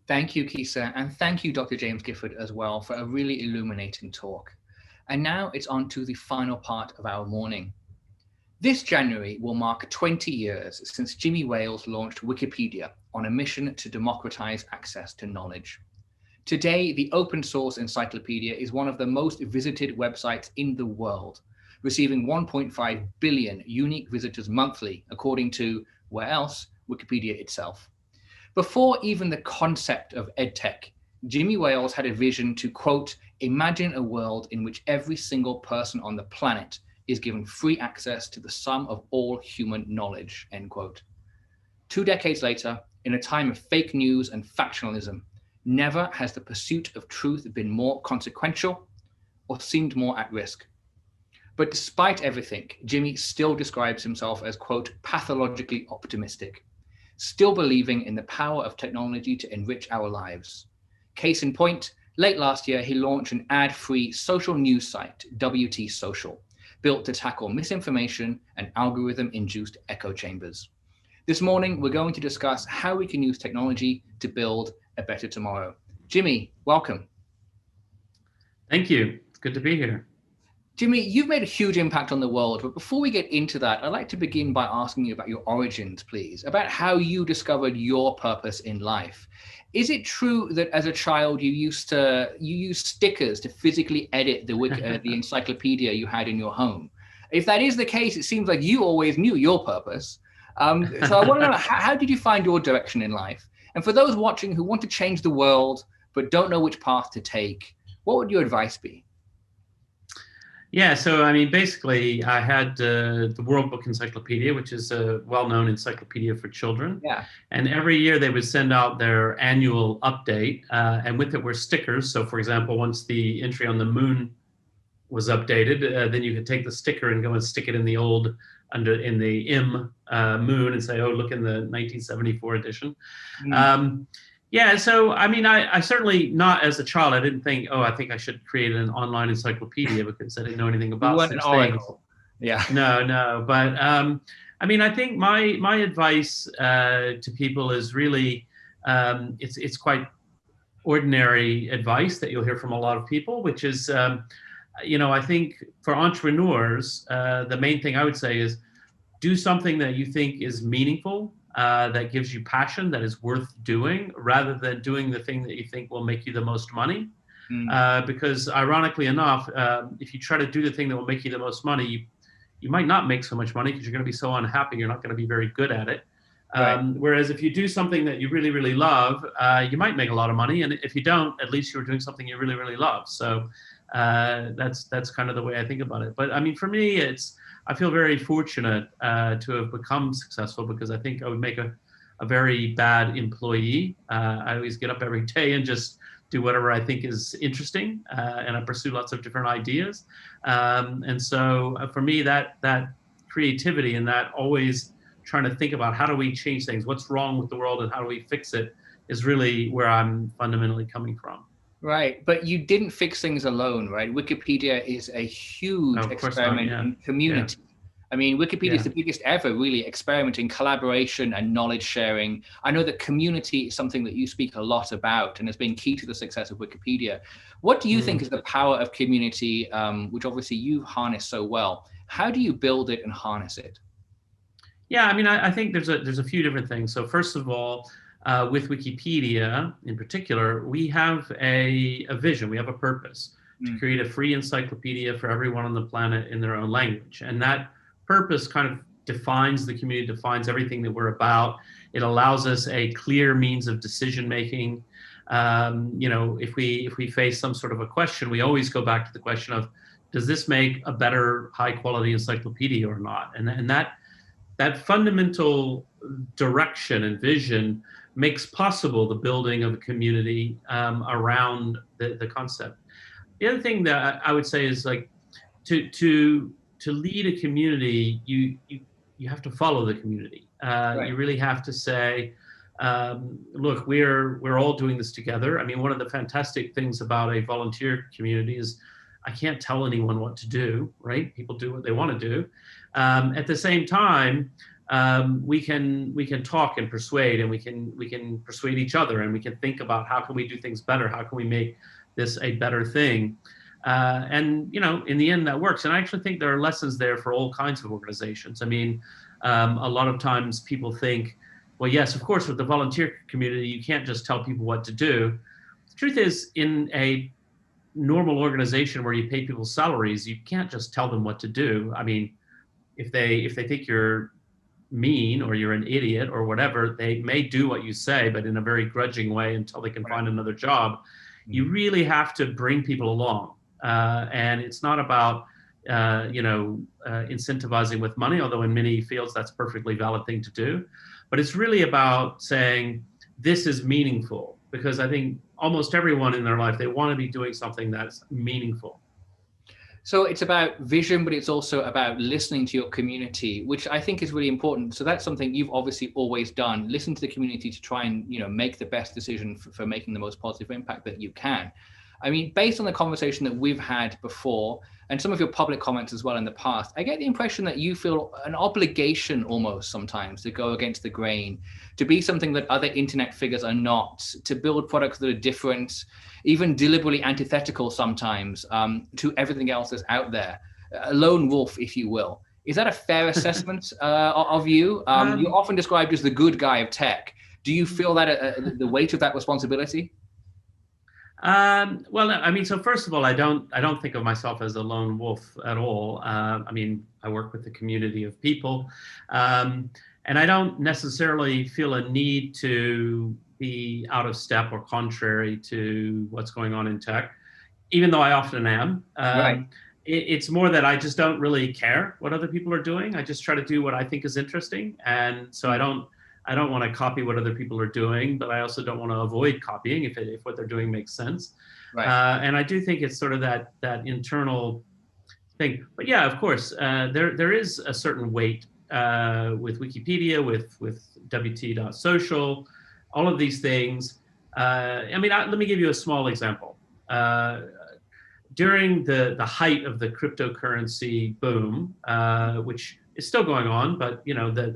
Thank you, Kisa, and thank you, Dr. James Gifford, as well, for a really illuminating talk. And now it's on to the final part of our morning. This January will mark 20 years since Jimmy Wales launched Wikipedia on a mission to democratize access to knowledge. Today, the open source encyclopedia is one of the most visited websites in the world, receiving 1.5 billion unique visitors monthly, according to, where else, Wikipedia itself. Before even the concept of EdTech, Jimmy Wales had a vision to, quote, imagine a world in which every single person on the planet is given free access to the sum of all human knowledge, end quote. 2 decades later, in a time of fake news and factionalism, never has the pursuit of truth been more consequential or seemed more at risk. But despite everything, Jimmy still describes himself as, quote, pathologically optimistic, still believing in the power of technology to enrich our lives. Case in point, late last year, he launched an ad-free social news site, W.T. Social, built to tackle misinformation and algorithm-induced echo chambers. This morning, we're going to discuss how we can use technology to build a better tomorrow. Jimmy, welcome. Thank you. It's good to be here. Jimmy, you've made a huge impact on the world, but before we get into that, I'd like to begin by asking you about your origins, please, about how you discovered your purpose in life. Is it true that as a child you used stickers to physically edit the encyclopedia you had in your home? If that is the case, it seems like you always knew your purpose. So I want to know, how did you find your direction in life? And for those watching who want to change the world but don't know which path to take, what would your advice be? Yeah, so I mean, basically, I had the World Book Encyclopedia, which is a well-known encyclopedia for children. Yeah. And every year they would send out their annual update, and with it were stickers. So, for example, once the entry on the moon was updated, then you could take the sticker and go and stick it in the in the M moon and say, oh, look in the 1974 edition. Yeah, so I mean, I certainly not as a child, I didn't think, oh, I think I should create an online encyclopedia because I didn't know anything about such things. Yeah. No, but I mean, I think my advice to people is really it's quite ordinary advice that you'll hear from a lot of people, which is I think for entrepreneurs, the main thing I would say is do something that you think is meaningful. That gives you passion, that is worth doing, rather than doing the thing that you think will make you the most money. Because ironically enough, if you try to do the thing that will make you the most money, you might not make so much money because you're going to be so unhappy, you're not going to be very good at it. Right. Whereas if you do something that you really, really love, you might make a lot of money. And if you don't, at least you're doing something you really, really love. So that's kind of the way I think about it. But I mean, for me, I feel very fortunate to have become successful because I think I would make a very bad employee. I always get up every day and just do whatever I think is interesting, and I pursue lots of different ideas. And so for me, that creativity and that always trying to think about how do we change things, what's wrong with the world and how do we fix it, is really where I'm fundamentally coming from. Right, but you didn't fix things alone, right? Wikipedia is a huge experiment in community. Yeah. I mean, Wikipedia is the biggest ever really experiment in collaboration and knowledge sharing. I know that community is something that you speak a lot about and has been key to the success of Wikipedia. What do you think is the power of community, which obviously you harness so well? How do you build it and harness it? Yeah, I mean, I think there's a few different things. So first of all, with Wikipedia in particular, we have a vision, we have a purpose to create a free encyclopedia for everyone on the planet in their own language. And that purpose kind of defines the community, defines everything that we're about. It allows us a clear means of decision making. If we face some sort of a question, we always go back to the question of, does this make a better high quality encyclopedia or not? And that fundamental direction and vision makes possible the building of a community around the concept. The other thing that I would say is, like, to lead a community, you have to follow the community. Right. You really have to say, look, we're all doing this together. I mean, one of the fantastic things about a volunteer community is I can't tell anyone what to do, right? People do what they want to do. At the same time, we can talk and persuade, and we can persuade each other, and we can think about how can we do things better, how can we make this a better thing, and in the end that works. And I actually think there are lessons there for all kinds of organizations. I mean, a lot of times people think, well, yes, of course, with the volunteer community, you can't just tell people what to do. The truth is, in a normal organization where you pay people salaries, you can't just tell them what to do. I mean, if they think you're mean or you're an idiot or whatever, they may do what you say, but in a very grudging way until they can find another job. You really have to bring people along. And it's not about, incentivizing with money, although in many fields that's a perfectly valid thing to do. But it's really about saying, this is meaningful, because I think almost everyone in their life, they want to be doing something that's meaningful. So it's about vision, but it's also about listening to your community, which I think is really important. So that's something you've obviously always done. Listen to the community to try and, make the best decision for making the most positive impact that you can. I mean, based on the conversation that we've had before and some of your public comments as well in the past, I get the impression that you feel an obligation almost sometimes to go against the grain, to be something that other internet figures are not, to build products that are different, even deliberately antithetical sometimes to everything else that's out there. A lone wolf, if you will. Is that a fair assessment of you? You're often described as the good guy of tech. Do you feel that the weight of that responsibility? Well, I mean, so first of all, I don't think of myself as a lone wolf at all. I mean, I work with a community of people, and I don't necessarily feel a need to be out of step or contrary to what's going on in tech, even though I often am. Right. It's more that I just don't really care what other people are doing. I just try to do what I think is interesting, and so I don't want to copy what other people are doing, but I also don't want to avoid copying if what they're doing makes sense. Right. And I do think it's sort of that internal thing. But yeah, of course, there is a certain weight with Wikipedia, with W.T.social, all of these things. I mean, let me give you a small example. During the height of the cryptocurrency boom, which is still going on, but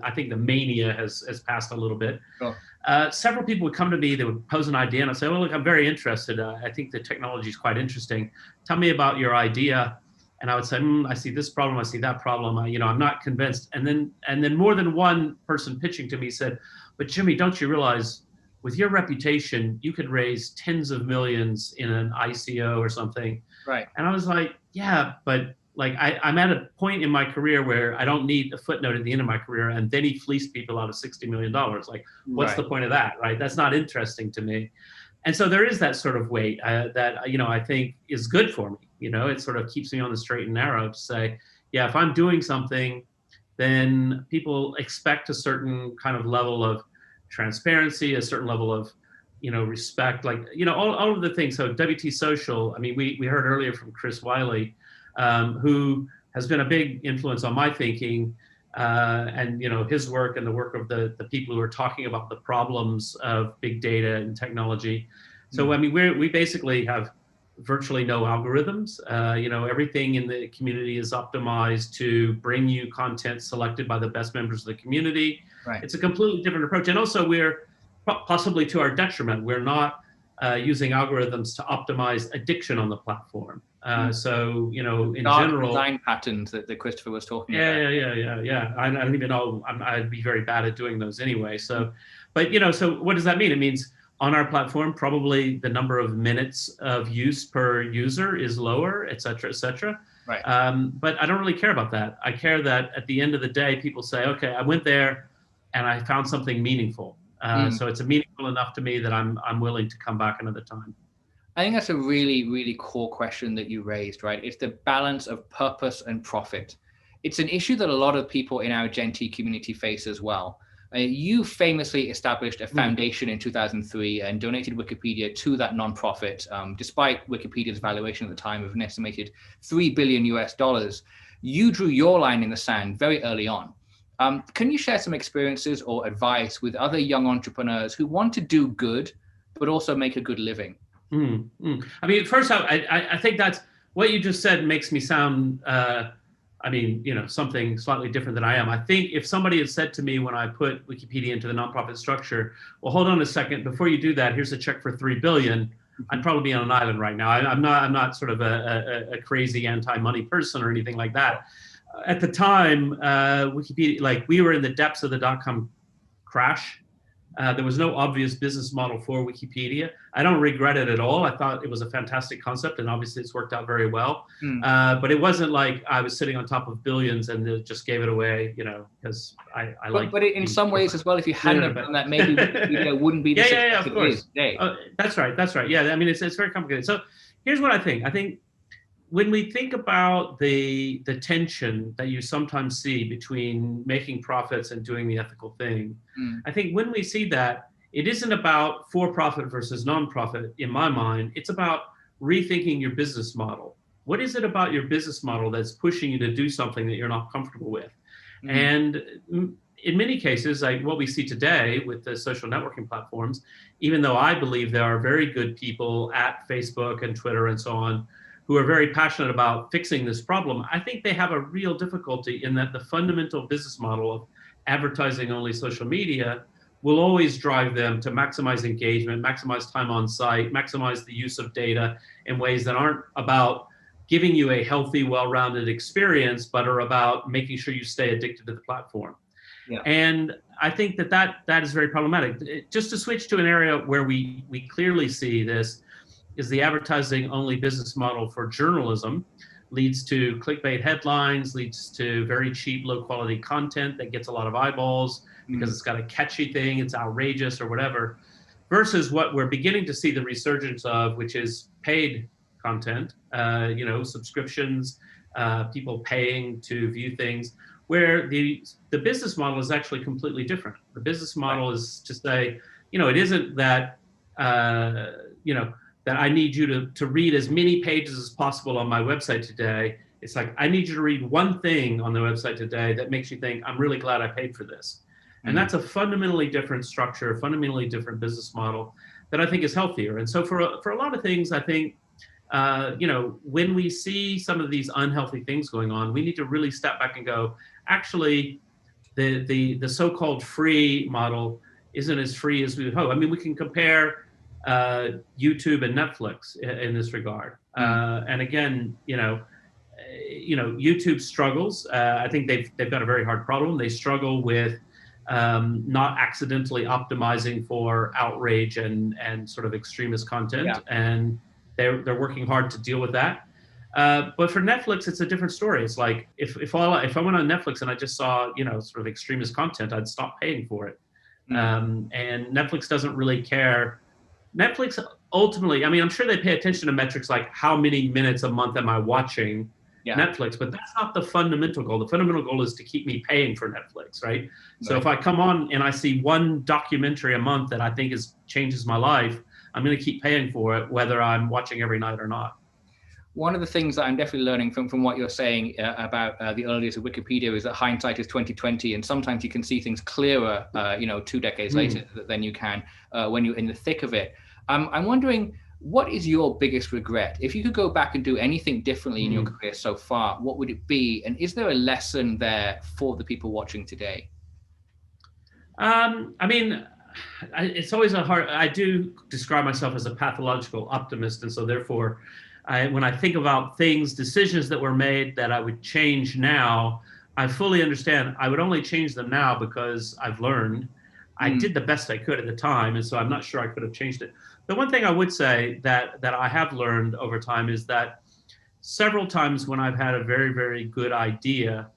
I think the mania has passed a little bit. Oh. Several people would come to me, they would pose an idea, and I'd say, well, look, I'm very interested. I think the technology is quite interesting. Tell me about your idea. And I would say, I see this problem, I see that problem. I'm not convinced. And then more than one person pitching to me said, but Jimmy, don't you realize with your reputation, you could raise tens of millions in an ICO or something. Right. And I was like, yeah, but like I'm at a point in my career where I don't need a footnote at the end of my career, and then he fleeced people out of $60 million. Like, what's the point of that, right? That's not interesting to me. And so there is that sort of weight that I think is good for me. It sort of keeps me on the straight and narrow to say, yeah, if I'm doing something, then people expect a certain kind of level of transparency, a certain level of respect, like all of the things. So W.T. Social, I mean, we heard earlier from Chris Wiley, who has been a big influence on my thinking, and his work and the work of the people who are talking about the problems of big data and technology. So I mean, we basically have virtually no algorithms. Everything in the community is optimized to bring you content selected by the best members of the community. Right. It's a completely different approach, and also we're possibly to our detriment. We're not using algorithms to optimize addiction on the platform. So in general, design patterns that Christopher was talking about. Yeah. I don't even know. I'd be very bad at doing those anyway. So, but so what does that mean? It means on our platform, probably the number of minutes of use per user is lower, et cetera, et cetera. Right. But I don't really care about that. I care that at the end of the day, people say, okay, I went there and I found something meaningful. So it's meaningful enough to me that I'm willing to come back another time. I think that's a really, really core question that you raised, right? It's the balance of purpose and profit. It's an issue that a lot of people in our Gen.T community face as well. You famously established a foundation in 2003 and donated Wikipedia to that nonprofit, despite Wikipedia's valuation at the time of an estimated $3 billion US. You drew your line in the sand very early on. Can you share some experiences or advice with other young entrepreneurs who want to do good, but also make a good living? I mean, first, I think that's what you just said makes me sound I mean, something slightly different than I am. I think if somebody had said to me when I put Wikipedia into the nonprofit structure, well, hold on a second, before you do that, here's a check for $3 billion. I'd probably be on an island right now. I'm not sort of a crazy anti-money person or anything like that. At the time, Wikipedia, like we were in the depths of the dot-com crash. There was no obvious business model for Wikipedia. I don't regret it at all. I thought it was a fantastic concept, and obviously it's worked out very well. But it wasn't like I was sitting on top of billions and just gave it away, because I like. But in some ways as well, if you hadn't done that, maybe Wikipedia wouldn't be the success of course. Today. That's right. Yeah, I mean, it's very complicated. So here's what I think. I think when we think about the tension that you sometimes see between making profits and doing the ethical thing, I think when we see that, it isn't about for-profit versus non-profit in my mind. It's about rethinking your business model. What is it about your business model that's pushing you to do something that you're not comfortable with? And in many cases, like what we see today with the social networking platforms, even though I believe there are very good people at Facebook and Twitter and so on who are very passionate about fixing this problem, I think they have a real difficulty in that the fundamental business model of advertising only social media will always drive them to maximize engagement, maximize time on site, maximize the use of data in ways that aren't about giving you a healthy, well-rounded experience, but are about making sure you stay addicted to the platform. Yeah. And I think that is very problematic. Just to switch to an area where we clearly see this is the advertising only business model for journalism leads to clickbait headlines, leads to very cheap, low quality content that gets a lot of eyeballs because it's got a catchy thing, it's outrageous or whatever, versus what we're beginning to see the resurgence of, which is paid content, subscriptions, people paying to view things, where the business model is actually completely different. The business model is to say, it isn't that, that I need you to read as many pages as possible on my website today. It's like, I need you to read one thing on the website today that makes you think, I'm really glad I paid for this. And that's a fundamentally different structure, a fundamentally different business model that I think is healthier. And so for a lot of things, I think, when we see some of these unhealthy things going on, we need to really step back and go, actually, the so-called free model isn't as free as we would hope. I mean, we can compare YouTube and Netflix in this regard. And again, YouTube struggles. I think they've got a very hard problem. They struggle with not accidentally optimizing for outrage and sort of extremist content, and they're working hard to deal with that. But for Netflix, it's a different story. It's like if I went on Netflix and I just saw sort of extremist content, I'd stop paying for it. And Netflix doesn't really care. Netflix ultimately, I mean, I'm sure they pay attention to metrics like how many minutes a month am I watching Netflix, but that's not the fundamental goal. The fundamental goal is to keep me paying for Netflix, right? So if I come on and I see one documentary a month that I think changes my life, I'm going to keep paying for it, whether I'm watching every night or not. One of the things that I'm definitely learning from what you're saying about the early days of Wikipedia is that hindsight is 20/20, and sometimes you can see things clearer, 2 decades later than you can when you're in the thick of it. I'm wondering, what is your biggest regret? If you could go back and do anything differently in your career so far, what would it be? And is there a lesson there for the people watching today? I mean, it's always I do describe myself as a pathological optimist, and so therefore, when I think about decisions that were made that I would change now, I fully understand I would only change them now because I've learned. I did the best I could at the time, and so I'm not sure I could have changed it. The one thing I would say that I have learned over time is that several times when I've had a very, very good idea,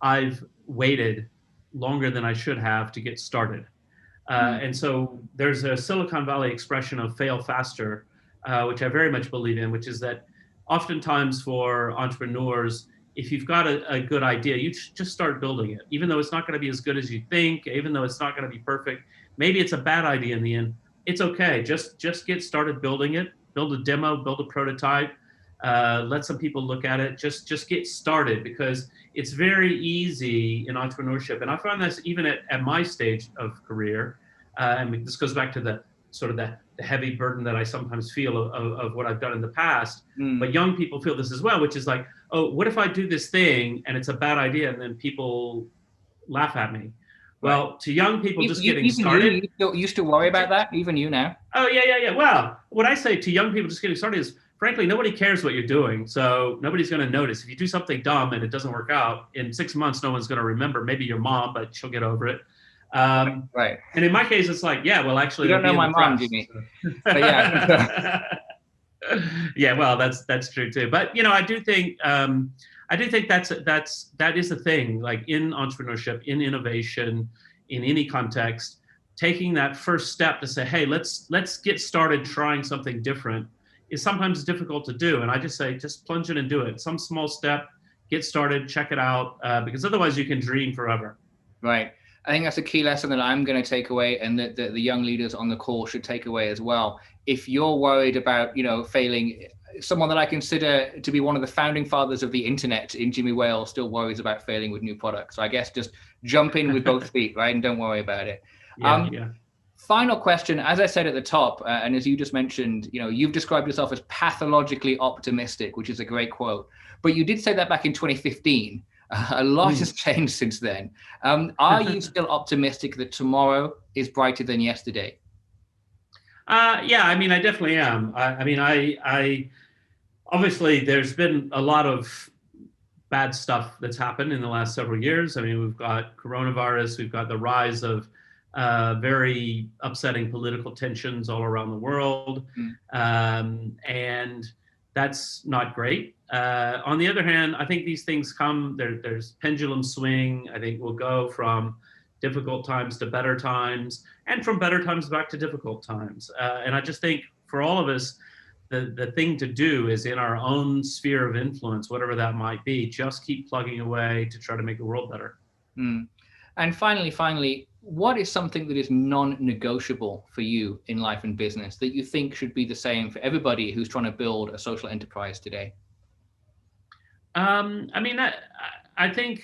I've waited longer than I should have to get started. And so there's a Silicon Valley expression of fail faster, which I very much believe in, which is that oftentimes for entrepreneurs, if you've got a good idea, you just start building it, even though it's not going to be as good as you think, even though it's not going to be perfect. Maybe it's a bad idea in the end. It's okay. Just get started building it, build a demo, build a prototype, let some people look at it, just get started, because it's very easy in entrepreneurship. And I found this even at my stage of career. And this goes back to the sort of the heavy burden that I sometimes feel of what I've done in the past. Mm. But young people feel this as well, which is like, oh, what if I do this thing and it's a bad idea and then people laugh at me? Well, Right. to young people just getting Even started. you still worry about that, even you now? Oh, yeah. Well, what I say to young people just getting started is, frankly, nobody cares what you're doing. So nobody's going to notice. If you do something dumb and it doesn't work out, in 6 months, no one's going to remember. Maybe your mom, but she'll get over it. Right. And in my case, it's like, yeah, well, actually, You it'll don't know be in my the mom, press. Jimmy. So. But yeah, I think so. Yeah, well, that's true too. But I do think that is a thing. Like in entrepreneurship, in innovation, in any context, taking that first step to say, hey, let's get started trying something different is sometimes difficult to do. And I just say, just plunge in and do it. Some small step, get started, check it out, because otherwise you can dream forever. Right. I think that's a key lesson that I'm going to take away, and that the young leaders on the call should take away as well. If you're worried about, failing, someone that I consider to be one of the founding fathers of the internet in Jimmy Wales still worries about failing with new products. So I guess just jump in with both feet, right? And don't worry about it. Yeah. Final question, as I said at the top, and as you just mentioned, you've described yourself as pathologically optimistic, which is a great quote. But you did say that back in 2015. A lot has changed since then. Are you still optimistic that tomorrow is brighter than yesterday? Yeah, I mean, I definitely am. I obviously there's been a lot of bad stuff that's happened in the last several years. I mean, we've got coronavirus, we've got the rise of very upsetting political tensions all around the world, and that's not great. On the other hand, I think these things come, there's pendulum swing. I think we'll go from difficult times to better times, and from better times back to difficult times. And I just think for all of us, the thing to do is in our own sphere of influence, whatever that might be, just keep plugging away to try to make the world better. And finally, what is something that is non-negotiable for you in life and business that you think should be the same for everybody who's trying to build a social enterprise today? I mean, I think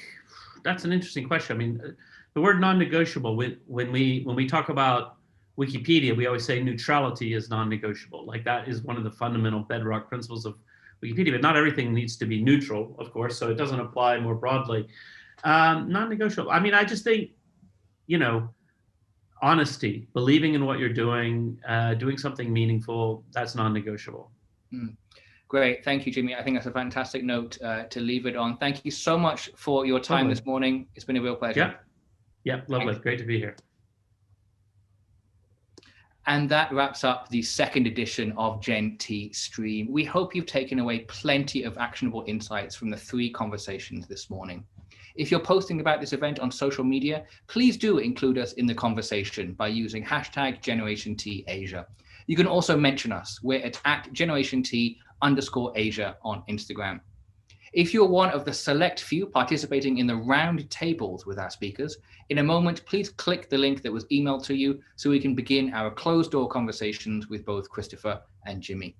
that's an interesting question. I mean, the word non-negotiable, when we talk about Wikipedia, we always say neutrality is non-negotiable. Like that is one of the fundamental bedrock principles of Wikipedia, but not everything needs to be neutral, of course, so it doesn't apply more broadly. Non-negotiable. I mean, I just think, honesty, believing in what you're doing something meaningful, that's non-negotiable. Great. Thank you, Jimmy. I think that's a fantastic note to leave it on. Thank you so much for your time this morning. It's been a real pleasure. Yeah, lovely. Thanks. Great to be here. And that wraps up the second edition of Gen.T Stream. We hope you've taken away plenty of actionable insights from the 3 conversations this morning. If you're posting about this event on social media, please do include us in the conversation by using hashtag #GenerationTAsia. You can also mention us. We're at @GenerationT_Asia on Instagram. If you're one of the select few participating in the round tables with our speakers, in a moment, please click the link that was emailed to you so we can begin our closed door conversations with both Christopher and Jimmy.